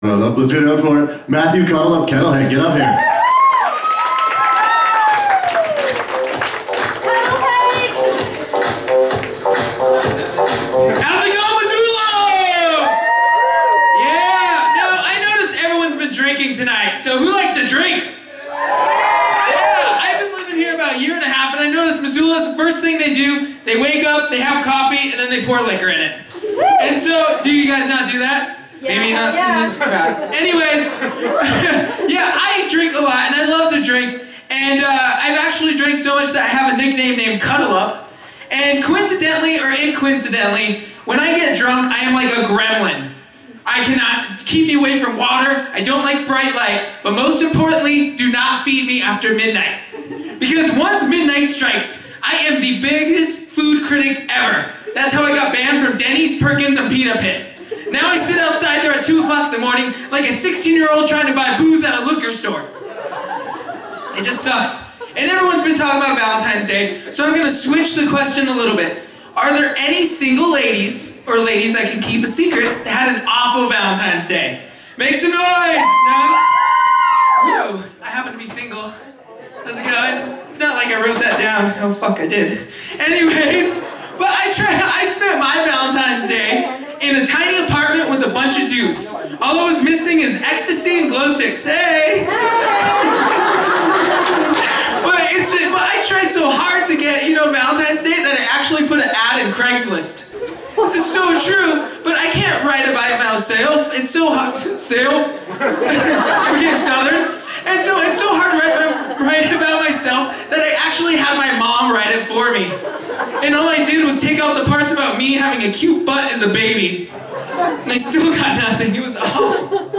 Let's get it up for it. Matthew Cuddle Up Kettle. Hey, get up here. How's it going, Missoula? Yeah. Now, I noticed everyone's been drinking tonight. So who likes to drink? Yeah. I've been living here about a year and a half, and I noticed Missoula's the first thing they do. They wake up, they have coffee, and then they pour liquor in it. And so, do you guys not do that? Yeah, maybe not in this crowd. Anyways, yeah, I drink a lot, and I love to drink. And I've actually drank so much that I have a nickname named Cuddle Up. And coincidentally or incoincidentally, when I get drunk, I am like a gremlin. I cannot keep me away from water. I don't like bright light. But most importantly, do not feed me after midnight. Because once midnight strikes, I am the biggest food critic ever. That's how I got banned from Denny's, Perkins, and Pita Pit. Now I sit outside there at 2 o'clock in the morning like a 16-year-old trying to buy booze at a liquor store. It just sucks. And everyone's been talking about Valentine's Day, so I'm going to switch the question a little bit. Are there any single ladies, or ladies that can keep a secret, that had an awful Valentine's Day? Make some noise! None? Whoa, I happen to be single. How's it going? It's not like I wrote that down. Oh, fuck, I did. Anyways, but I spent my Valentine's Day in a tiny apartment with a bunch of dudes. All I was missing is ecstasy and glow sticks. Hey! but I tried so hard to get, Valentine's Day that I actually put an ad in Craigslist. This is so true, but I can't write about myself. It's so hard. I became Southern. And so it's so hard to write about myself that I actually had my mom write it for me. And all I did was take out the parts about me having a cute butt as a baby. And I still got nothing. It was awful.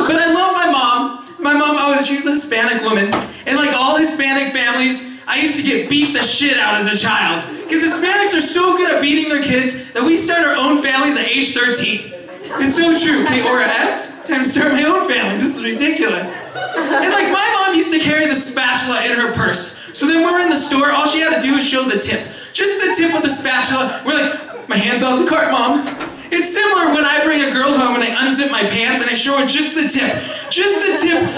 But I love my mom. My mom, she was a Hispanic woman. And like all Hispanic families, I used to get beat the shit out as a child. Because Hispanics are so good at beating their kids that we start our own families at age 13. It's so true. Okay, Aura S, time to start my own family. This is ridiculous. And like my mom used to carry the spatula in her purse. So then when we're in the store, all she had to do was show the tip. Just the tip of the spatula. We're like, my hand's on the cart, Mom. It's similar when I bring a girl home and I unzip my pants and I show her just the tip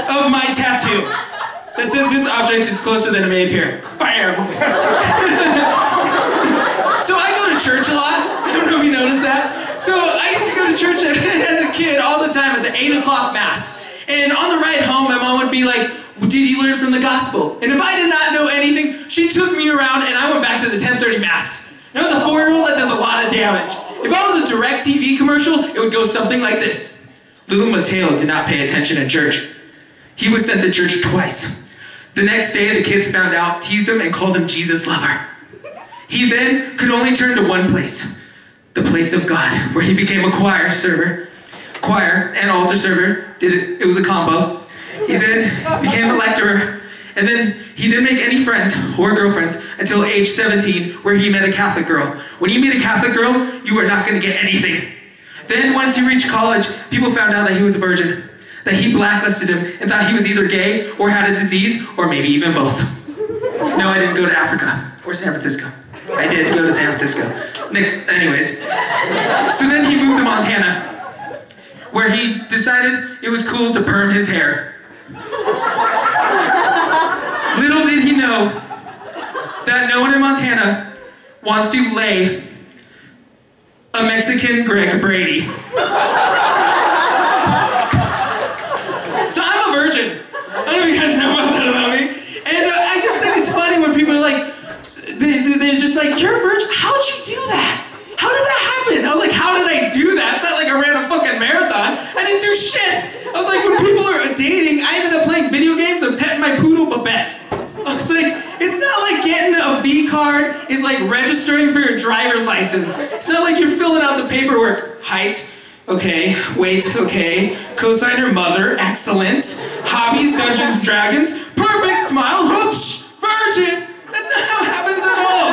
of my tattoo. That says this object is closer than it may appear. Bam! So I go to church a lot. I don't know if you noticed that. So I used to go to church as a kid all the time at the 8 o'clock mass. And on the ride home, my mom would be like, well, did you learn from the gospel? And if I did not know anything, she took me around and I went back to the 10:30 mass. And I was a 4-year-old that does a lot of damage. If I was a direct TV commercial, it would go something like this. Little Mateo did not pay attention at church. He was sent to church twice. The next day, the kids found out, teased him, and called him Jesus Lover. He then could only turn to one place, the place of God, where he became a choir and altar server. It was a combo. He then became a lecturer, and then he didn't make any friends or girlfriends until age 17, where he met a Catholic girl. When you meet a Catholic girl, you are not going to get anything. Then once he reached college, people found out that he was a virgin, that he blacklisted him and thought he was either gay or had a disease, or maybe even both. No, I didn't go to Africa or San Francisco. I did go to San Francisco. Anyways. So then he moved to Montana, where he decided it was cool to perm his hair. Little did he know that no one in Montana wants to lay a Mexican Greg Brady. So I'm a virgin. I don't know if you guys know about that about me. And I just think it's funny when people are like, they're just like, you're a virgin? How'd you do that? How did that happen? I was like, how did I do that? It's not like I ran a fucking marathon. I didn't do shit. I was like, when people are dating, I ended up playing video games and petting my poodle Babette. I was like, it's not like getting a V card is like registering for your driver's license. It's not like you're filling out the paperwork. Height, okay. Weight, okay. Cosigner mother, excellent. Hobbies, Dungeons and Dragons. Perfect smile, whoosh, virgin. That's not how it happens at all.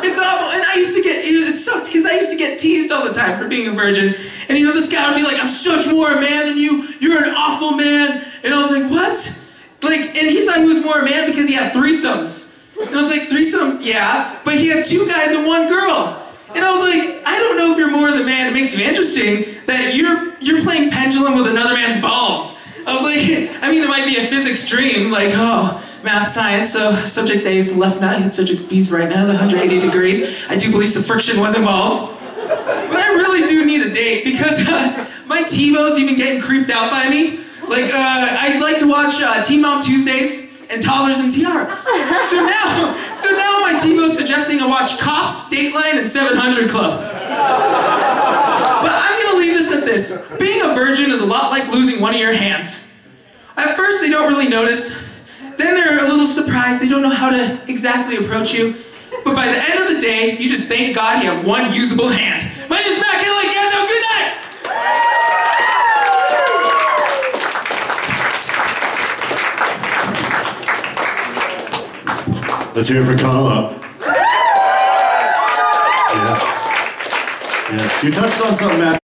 It's awful. And it sucked because I used to get teased all the time for being a virgin. And this guy would be like, I'm such more a man than you. You're an awful man. And I was like, what? And he thought he was more a man because he had threesomes. And I was like, threesomes? Yeah. But he had 2 guys and 1 girl. And I was like, I don't know if you're more the man. It makes you interesting that you're playing pendulum with another man's balls. I was like, I mean, it might be a physics dream, like, oh, math, science, so subject A's left now, hit subject B's right now, the 180 degrees. I do believe some friction was involved. But I really do need a date because my TiVo's even getting creeped out by me. Like, I'd like to watch Teen Mom Tuesdays and Toddlers and Tiaras. So now my TiVo's suggesting I watch Cops, Dateline, and 700 Club. But I'm gonna leave this at this. Being a virgin is a lot like losing one of your hands. At first they don't really notice, then they're a little surprised, they don't know how to exactly approach you. But by the end of the day, you just thank God you have one usable hand. My name is Matt Kelly, guys, have a good night! Let's hear it for Cuddle Up. Yes. Yes, you touched on something, Matt.